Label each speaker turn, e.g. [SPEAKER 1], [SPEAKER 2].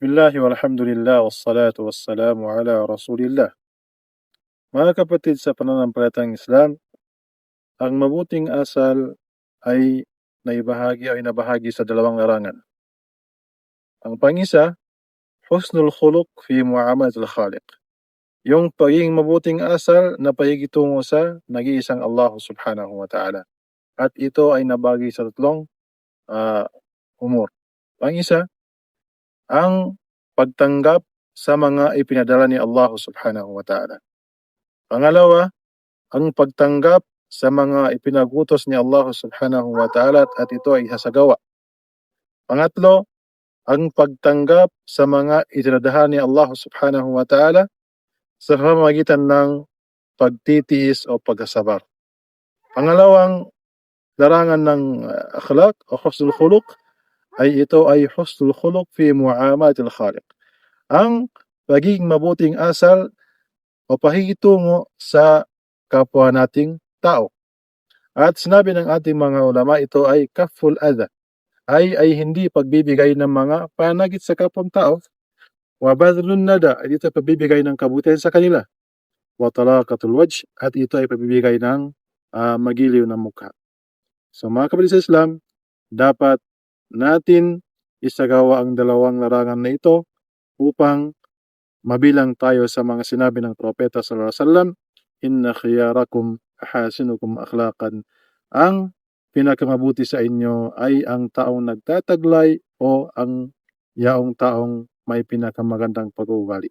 [SPEAKER 1] Bismillah walhamdulillah wassalatu wassalamu ala rasulillah. Mga kapatid sa pananampalatayang Islam, ang mabuting asal ay nabahagi sa dalawang larangan. Ang pangisa, husnul khuluq fi muamalat al-khaliq. Yung pagiging mabuting asal na pakikitungo sa nag-iisang Allah subhanahu wa ta'ala. At ito ay nabagi sa tatlong umur. Pangisa, ang pagtanggap sa mga ipinadala ni Allah subhanahu wa ta'ala. Pangalawa, ang pagtanggap sa mga ipinagutos ni Allah subhanahu wa ta'ala at ito ay isasagawa. Pangatlo, ang pagtanggap sa mga itinadhana ni Allah subhanahu wa ta'ala sa pamamagitan ng pagtitiis o pagsasabar. Pangalawang larangan ng akhlaq o husnul khuluq ay ito ay husnul khuluq fi muamalat al-khaliq. Ang pagiging mabuting asal o pakikitungo sa kapwa nating tao. At sinabi ng ating mga ulama, ito ay kaful adha, ay hindi pagbibigay ng mga panagit sa kapwa tao. Wa badlun nada, ay ito ay pagbibigay ng kabutihan sa kanila. Wa talaqatul wajh, at ito ay pagbibigay ng magiliw ng mukha. So mga kapatid sa Islam, dapat natin isagawa ang dalawang larangan na ito upang mabilang tayo sa mga sinabi ng propeta sallallahu alaihi wasallam, inna khiyarakum ahasinukum akhlaqan. Ang pinakamabuti sa inyo ay ang taong nagtataglay o ang yaong taong may pinakamagandang pag-uugali.